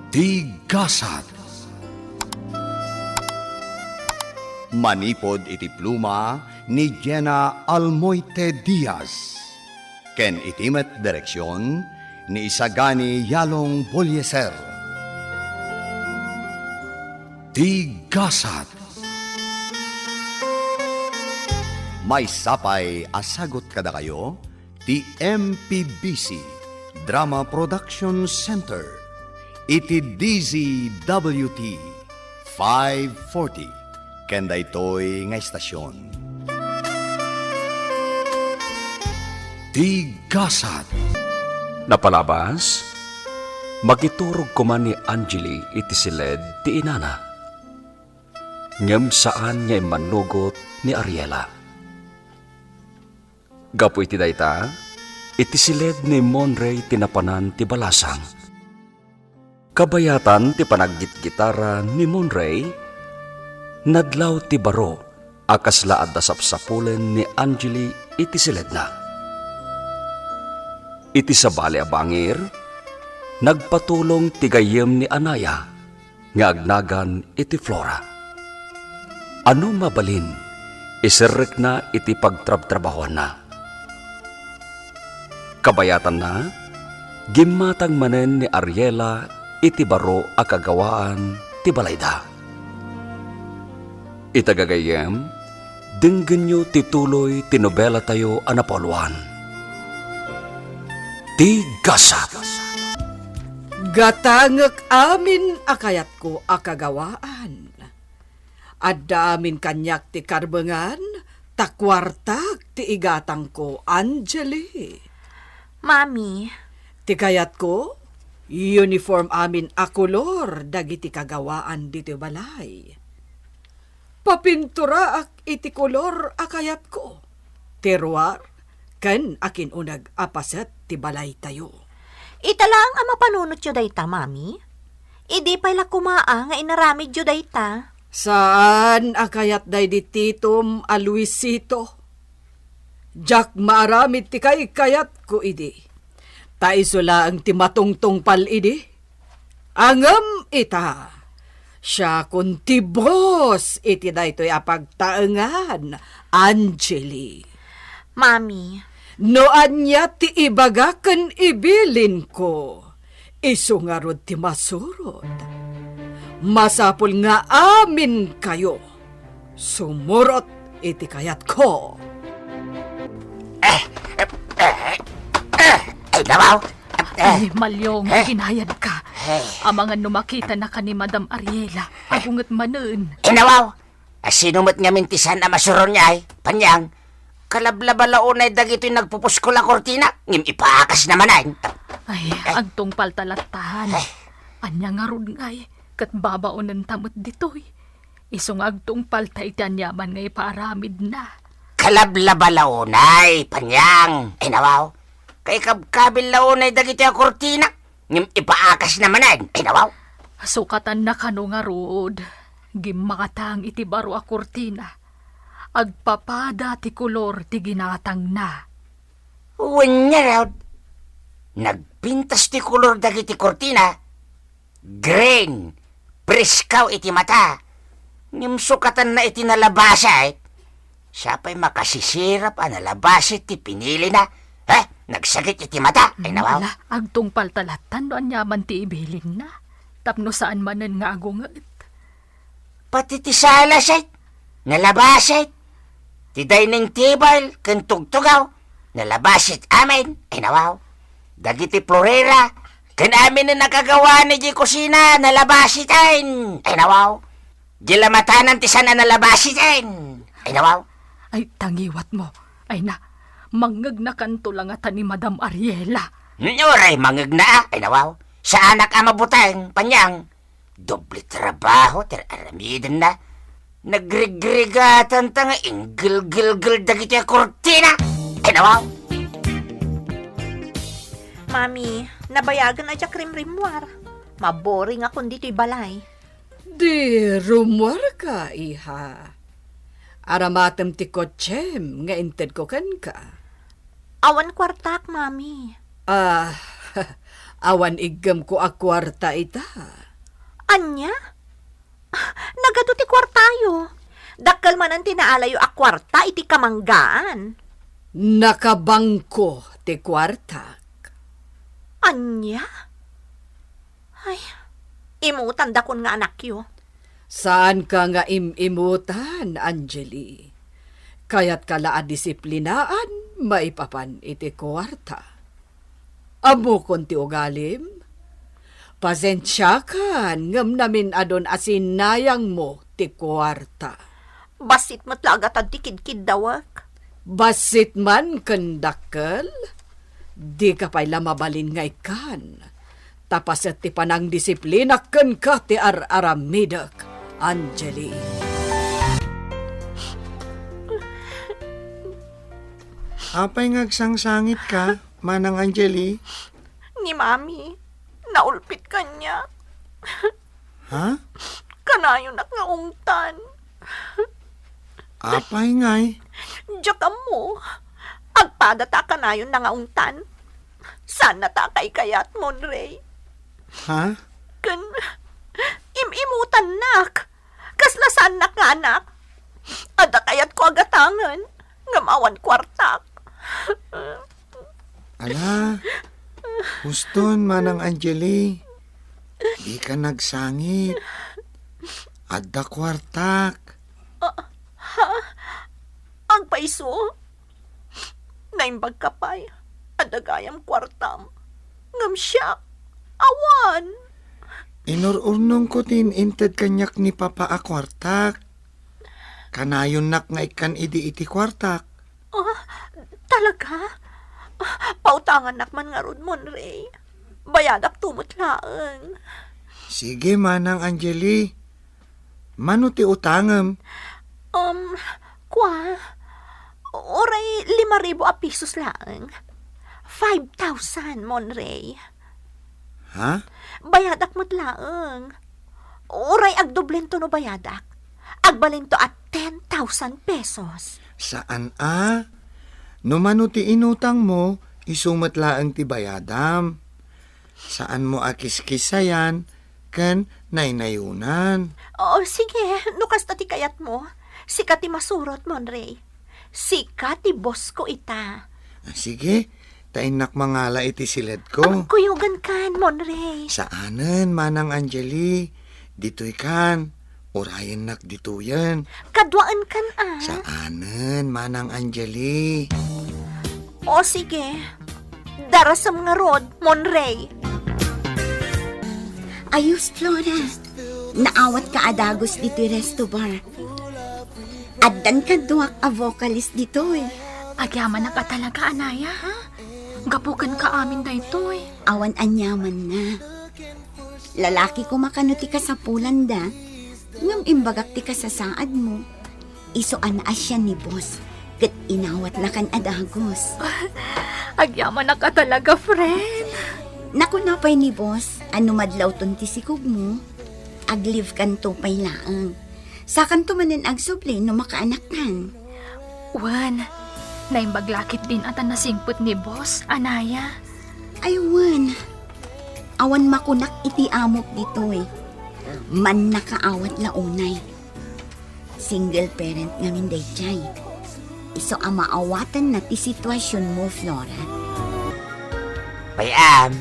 Tigasat. Manipod iti pluma ni Jenna Almoite Diaz. Ken itimet direksyon ni Isagani Yalong Bolyeser. Tigasat. May sapay asagot kada kayo ti MPBC Drama Production Center iti DZWT 540 kenda itoy nga istasyon. Tigasat. Napalabas, magiturog ko man ni Angeli iti siled ti inana. Ngem saan niya manugot ni Ariela. Gapo iti dayta, iti siled ni Monray tinapanan ti balasang. Kabayatan ti panaggit-gitara ni Monray, nadlaw ti baro, akas laad da sapsapulen ni Angeli iti siled na. Iti sabali a bangir, nagpatulong ti gayem ni Anaya, nga agnagan iti Flora. Ano mabalin, isirrik na iti pagtrab-trabahoan na. Kabayatan na, gimatang manen ni Ariela iti baro a kagawaan ti balayda. Itagagayem, dinggan nyo tituloy tinobela tayo anapoluan. Tigasat. Gatangek amin akayat ko akagawaan. Adda amin kanyak ti karbengan, takwartak ti igatang ko, Angeli. Mami, Ti kayat ko, uniform amin a kolor dagiti kagawaan diti balay. Papintura ak iti kolor akayat ko. Terwar, ken akin unag apaset ti balay tayo. italang ang mapanunot yo dayta, Mami. Idi pala kumaa nga inaramid yo dayta. Saan akayat day di titom a Luisito? Jak maaramid ti kay kayat ko idi. Taisula ang ti matungtong pal idi. Angam ita. Siya kun ti boss iti daytoy apagtaengan, Angeli. Mami, Noan niya ti ibagaken ibilin ko. Isungarod ti masurod. Masapul nga amin kayo. Sumurot iti kayat ko. Ay, nabaw! Ay, Malyong, ginayad ka. Amangan numakita na ka ni Madam Ariela. Agungat manen. Ay, nabaw! Sinumot nga mintisan na masuron niya ay, panyang, kalablabalaunay dagito'y nagpupus ko la kortina, ngim ipaakas naman ay. Ay, agtong paltalatahan. Anya nga ron ngay, kat babaonan tamot ditoy. Isong agtong palta itanyaman ngay paaramid na. Kalablabalaunay, panyang, ay nabaw. Kay kabkabil launay dagito'y a kortina, ngim ipaakas naman ay, nabaw. Sukatan na kano nga rod. Gimakatang iti baro a kurtina. Agpapada ti kolor ti ginatang na. Uwanya raw. Nagpintas ti kolor dagiti kortina. Green. Briskaw iti mata. Ngim sukatan na iti nalabasa siya pa'y makasisirap a nalabasa ti pinili na. Nagsakit iti mata. Ay nawaw. Wala, agtong paltalatan no anyaman ti ibilin na. Tapno saan manen nga agungat. Pati ti salas nalabasit. Ti dining table, kentugtugaw, nalabasit amin. Ay nawaw. Dagiti florera, kan amin na nakagawa ni di kusina, nalabasit ay nawaw. Di lamatanan ti sana nalabasit ay nawaw. Ay, tangiwat mo. Ay na, mangag na kanto lang ata ni Madam Ariela. Nuray, mangag na ay nawaw. Sa anak ama butang, panyang. Doble trabaho, aramidan na. Nagrigrigatan ta nga inggil-gil-gil dagiti a kortina. Ay nawaw. Mami, nabayagan adya krim-rimwar. Maboring akong dito'y balay. Di rumor ka, iha. Aramatem ti kotsem, nga inted ko kan ka. Awan kwartak, Mami. Awan igem ko a kwarta ita. Anya? Nagado ti kwartayo. Dakkel man ang tinaalayo a kwarta iti kamanggaan. Nakabangko ti kwarta. Anya? Ay, imutan da kun nga anak yo. Saan ka nga imimutan, Angeli? Kaya't kala a disiplinaan, maipapan iti kwarta. Amo kon ti ugalim? Pasensya kan, ngam namin adon asinayang mo ti kwarta. Basit matlaga tad ti kidkid dawak. Basit man kendakkel, di ka pa'y lamabalin ngay kan. Tapas at ti panang disiplina ken ka ti ar-aramidak, Angeli. Apay ngagsangsangit ka, Manang Angeli? Ni Mami, naulpit kanya. Ha? Kanayo nak nga ungtan. Apay ngay? Diyakam mo, agpadata kanayon na nga ungtan. Sana ta kay kayat mon, Ray. Ha? Kan, imimutan nak. Kaslasan nak nga anak. Ada kayat ko agatangan. Ngamawan kwartak. Ala, huston, Manang Angeli. Di ka nagsangit. Adda kwartak. Ang paiso. Naimbag kapay. Adagayam kwartam. Ngam siya. Awan. Inururnong ko inted kanyak ni Papa a kwartak. Kanayon nak nga ikan iti kwartak. Talaga? Pautangan nak man nga ron mon, Ray. Bayadak tumutlaang. Sige, Manang Angeli. Mano ti utangem? Oray 5,000 a pisos lang. 5,000, mon, Ray. Ha? Bayadak matlaang. Oray agdoblento no bayadak. Agbalento at 10,000 pesos. Saan a? No mano ti inutang mo, isumatlaang ti bayadam. Saan mo akiskisayan, ken naynayunan. O, sige, nukas na ti kayat mo. Sika ti masurot, mon, Ray. Sika ti boss ko ita. Sige, tainak mangala iti silid ko. Kuyugan kan, mon, Ray. Saanen, Manang Angeli? Dito'y kan. Orayan nak dituyan. Kadwaan kan, Saanen, Manang Angeli? O, sige. Darasam nga rod, mon, Ray. Ayos, Flora. Naawat ka adagos dito resto bar. Addan ka duwak a vocalist dito eh. Agyaman na ka talaga, Anaya, ha? Gapukan ka amin na ito eh. Awan anyaman na. Lalaki ko makanuti ka sa pulanda. Ngam imbagak ti ka sa saad mo. Isoan na asya ni boss. Kat inawat na kan adagos. Agyaman na ka talaga, friend. Naku napay ni boss. Ano madlaw ton ti sikog mo? Aglive kan to pay laang. Sakan to manin agsubli no makaanak kan. Wan, naimbaglakit din atan nasingput ni boss, Anaya. Aywan. Awan makunak iti amok dito eh. Man nakaawat launay. Single parent ngamin day chay. Iso ang maawatan na ti sitwasyon mo, Flora. Payam,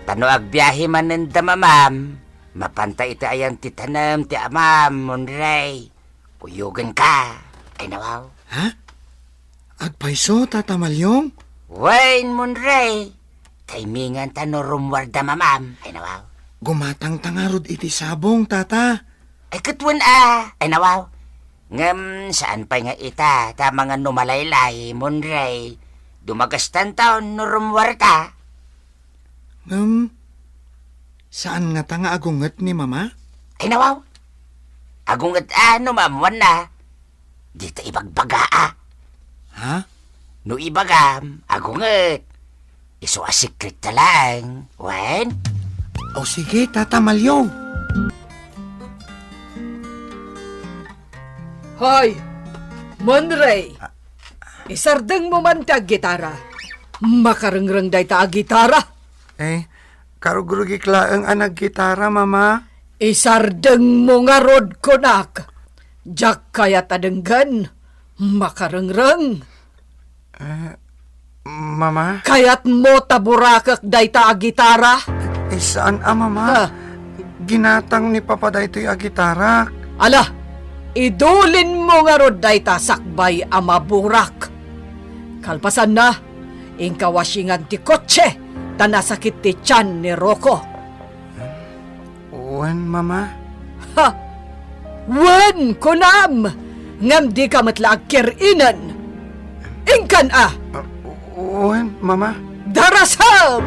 tano agbiyahe man ng damamam. Mapantay iti ayan ti tanam ti amam, Monray. Kuyugan ka. Ay nawaw. Ha? Agpaiso, Tata Malyong? Wayne, Monray. Kaimingan tano rumwar damamam. Ay nawaw. Gumatang tangarod iti sabong, Tata. Ay katwan Ay nawaw. Ngam saan pa nga ita, ta mga numalaylay, Monray. Dumagastan taon no rumwar ka. Saan nga tanga agunget ni Mama? Ay nawaw. Agungat numamwan na. Dito ibagbaga Ha? No ibagam, agungat. Iso a secret na lang. Wen? O sige, Tata Malyong. Hoy, Monray, isardeng mo man ti gitara. Makarengreng day ta gitara. Karugrugi klaeng anag gitara, mama. Isardeng mo nga rod ko nak. Jak kaya tadenggan, makarengreng. Mama? Kayat mo taburakak dayta a gitara. Saan mama? Ginatang ni Papa daytoy a gitara. Ala, idulin mo nga rod dayta sakbay a maburak. Kalpasan na, ingkawasingan ti kotse, tanasakit ti tiyan ni Rocco. Wen, mama? Ha! Wen, kunam! Ngam di ka matlaag kirinan. Ingkan Wen, mama? Darasam!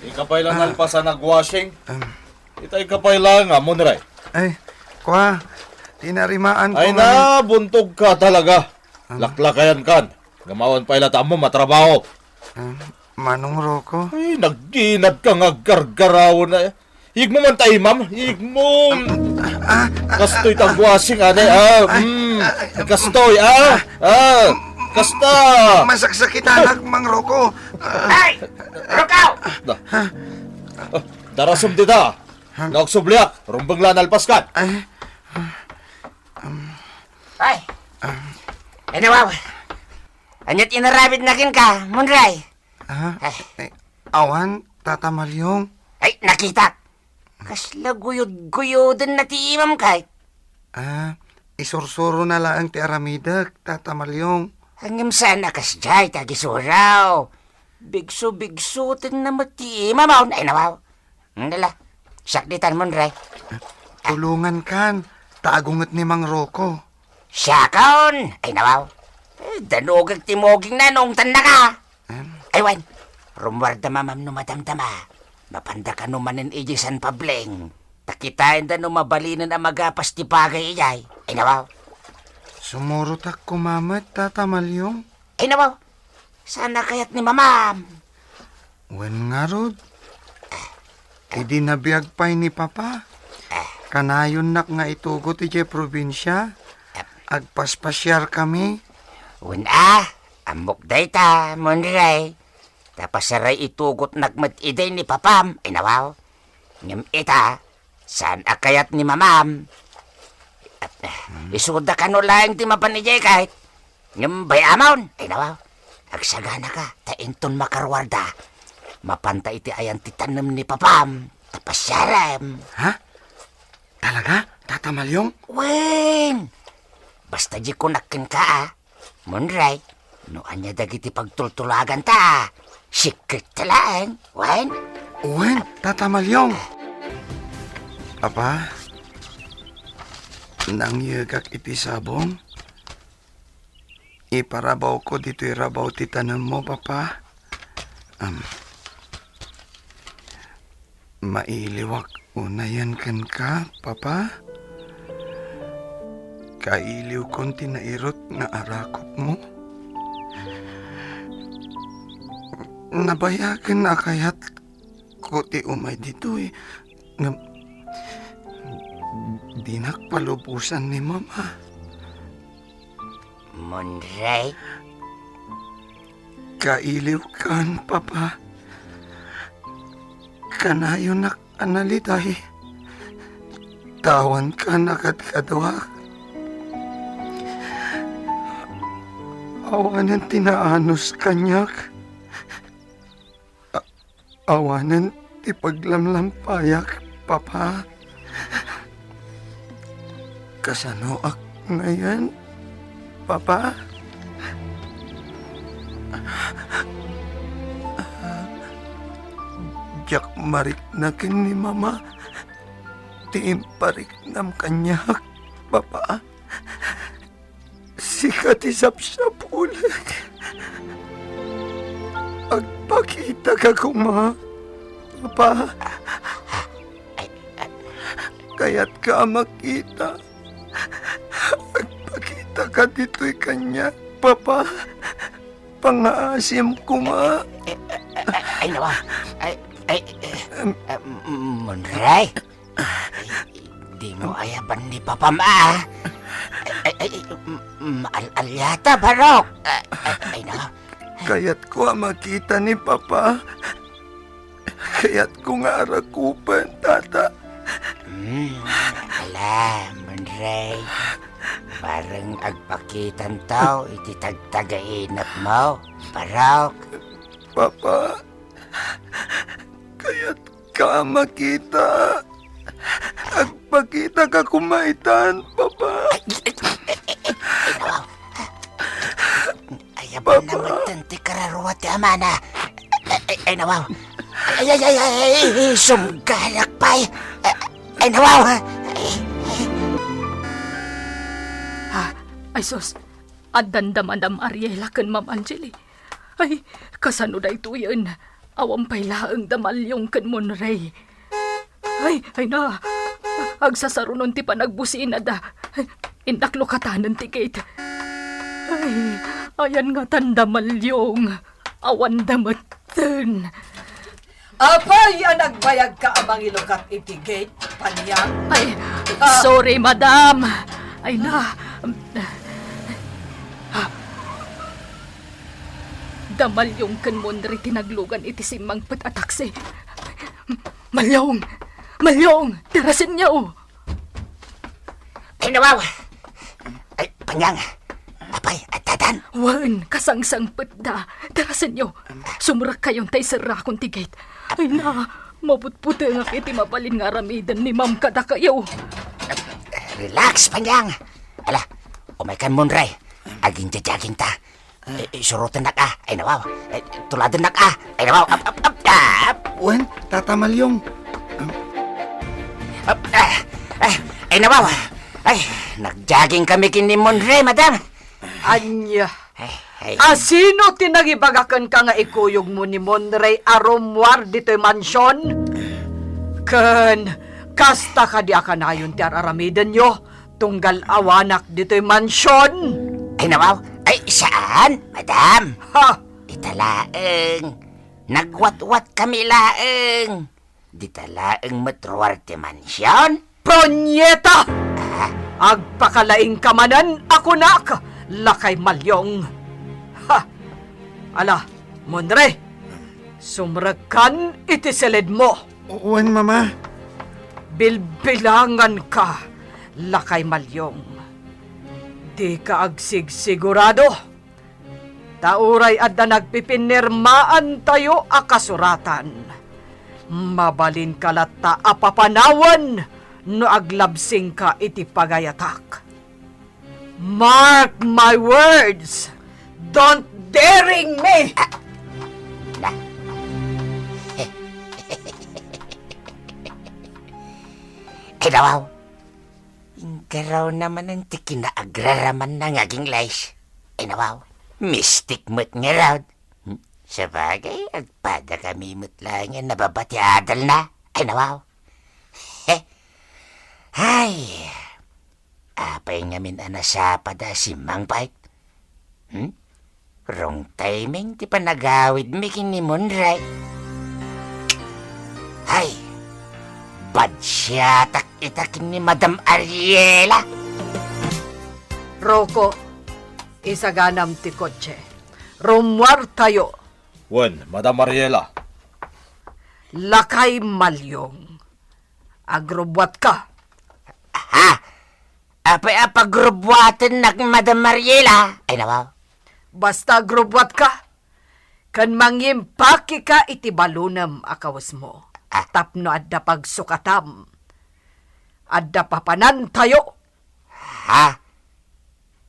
Ikapay lang alpasan nag-washing. Itay kapay lang nga, Monray. Ay, kwa, tinarimaan ko Ay na, buntog ka talaga. Laklakayan kan. Gamawan pa ilata mo, matrabaho. Manong Rocco? Ay, nagginad ka nga gargaraw na. Hig mo man tayo, ma'am. Hig mo. Kastoy tagwasing, anay. Kastoy, kasta. Masaksakitan Mang Rocco. Ay! Rukaw! Darasum dita. Naugsubliak. Rumbang lan alpaskan. Ay, Ay! Nawaw. Anyat inarabit na kin ka, Monray. awan, Tata Malyong. Ay, nakita. Kasla guyod-guyodan na ti imam kay. Isursuro na lang ti aramidag, Tata Malyong. Hanggang sana kasjay, tagisuraw. Bigso-bigso, tin na mati imam. Ay, nawaw. Nala, sakditan Monray. Tulungan kan, taagungat ni Mang Rocco. Siyakon! Ay, nawaw. Danugag timoging na nung tanda ka. Ay, wan. Rumwarda mamam no madamdama. Mapanda ka numanin iji San Pableng. Takitain da no mabalinan ang magapas ti bagay ijay. Ay, nawaw. Sumurot ako mamat, Tata Malyong. Ay, nawaw. Sana kayat ni mamam. Wen nga rod. Idi nabiyag pa'y ni Papa. Kanayon nak nga itugot iti probinsya. Agpaspasyar kami. Wala, amok day ta, Monray. Tapasaray itugot nagmat iday ni Papam. Ay, nawaw. Ngam ita, saan akayat ni mamam? At isuda ka no lang ti mapanijay kahit. Ngam bayamon. Ay, nawaw. Agsagana ka, tainton makarwarda. Mapanta iti ayan ti tanem ni Papam. Tapasyaram. Ha? Talaga, Tata Malyong? Wen! Basta di ko nakin ka, Monray, no anya dagiti pagtultulagan ta. Secret talaan, wen? Wen, Tata Malyong. Papa, nangyagak iti sabong. Iparabaw ko dito'y rabaw ti tanem mo, Papa. Mailiwak unayan kan ka, Papa. Kailiw kon tinairot nga arakop mo. Nabayagan na kayat ko ti umay dito nga di nakpalubusan ni Mama. Monray? Kailiw kan, Papa. Kanayo nak analitay. Tawan ka nakadkadwa. Awanan tinaanos kanyak. Awanan ti paglamlampayak, Papa. Kasano ak ngayon, Papa? Jak marik na kin ni Mama. Tiim parik nam kanyak, Papa. Sikat isap-sap ulit. Agpakita ka kuma, Papa. Kaya't ka makita. Agpakita ka dito'y kanya, Papa. Pangaasim kuma. Ay, nawa. Monray? Di mo ayaban ni Papa Ma. Maalyata, Barok. Ay na. Kaya't ko makita ni Papa. Kaya't ko nga arakupan, tata. Ala, Monray. Parang agpakitan tao, iti tagtagainap mo. Parok. Papa, kaya't ka makita. Agpakita ka kumaitan, Papa. Ay, ba naman tanti kararuat ti amana. Ay, nawaw. Ay, sumgalak pa. Ay, nawaw. Ay sus, adan damadam Ariela kan Ma'am Angeli. Ay, kasano da ito yun? Awang pay laang damalyong kan Monray. Ay na. Agsasarunon ti panagbusin na da. Indaklo katanan ti Kate. Ay, ayan nga tandamalyong. Awan damatan. Apay, nagbayag ka amang ilukat itigate, panyang. Ay, sorry madam. Ay na. Damalyong kan Monray tinaglugan iti simang patatakse. Malyong! Malyong! Tirasin niya oh! Ay, nawaw. Ay, panyang. Apay, atatan. Wan, kasangsang da. Tirasin niyo. Sumurak kayong tay sarakong tigate. Ay na, maputputi nga kiti mapalin nga ramidan ni Ma'am kada kayo. Relax, panyang. Ala, umay kan Monray. Aging jajagin ta. Surutan na ka. Ay, nawaw. Tuladan na ka. Ay, nawaw. Wen, Tata Malyong. Ay, nawaw. Ay, nagjaging kami kini Monray, madam. Anya. Ay, Sino tinagibagakan ka nga ikuyog mo ni Monray aromwar dito'y mansyon? Ken, kasta ka di akanayon ti araramidan nyo, tunggal awanak dito'y mansyon. ay, nawaw. Ay, saan, madam? Ha! Ditalaeng. Nagwat-wat kami laeng. Ditalaeng matruwarte mansyon. Pronyeta! Agpakalaing kamanan ako nak, lakay Malyong. Ha! Ala, Monray, sumrakan iti silid mo. Wen, Mama. Bilbilangan ka, lakay Malyong. Di ka agsigsigurado. Tauray adda nagpipinirmaan tayo akasuratan. Mabalin kalata apapanawan no aglabsing ka iti pagayatak. Mark my words! Don't daring me! Ay, nawaw. Ingkaraw naman ang tikinaagraraman ng aging lays. Ay, nawaw. Mystic mo't nga raw. Sa bagay, agpada kami mo't lang yan nababati adal na. Ay, nawaw. Ay, apay ngamin anasapa da si Mang Pait. Wrong timing, di pa nagawid mi kini Monray. Ay, bad siya tak-itakin ni Madam Ariela. Roko, isaganam ti kotse. Rumwar tayo. Wen, Madam Ariela. Lakay Malyong. Agrobwat ka. Ha? Apay apagrubuatan na Madam Ariela. Ay, nawaw. Basta agrobwat ka. Kan mangimpaki ka iti balunam akawas mo. Tapno adda pagsukatam. Adda papanan tayo. Ha?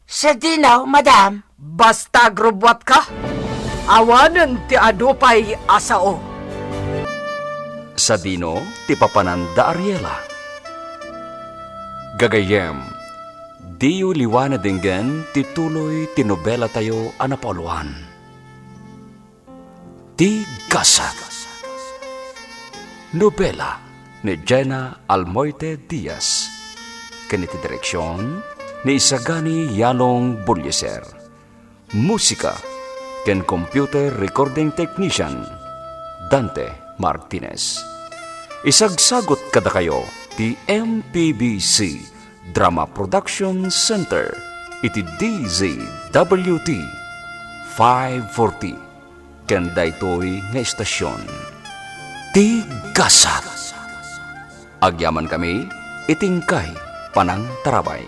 Sa dinaw, Madam? Basta agrobwat ka. Awanan ti adupay asao. Sa dino, ti papananda Ariela. Gagayem, diyo liwana dinggan tituloy tinobela tayo anapoluan. Ti Gasa. Nobela ni Jenna Almoite Diaz. Kaniti direksyon ni Isagani Yalong Bulyeser. Musika ken computer recording technician Dante Martinez. Isagsagot kada kayo ti MPBC Drama Production Center iti DZWT 540. Ken daytoy nga istasyon. Tigasat. Agyaman kami, itingkay panang tarabay.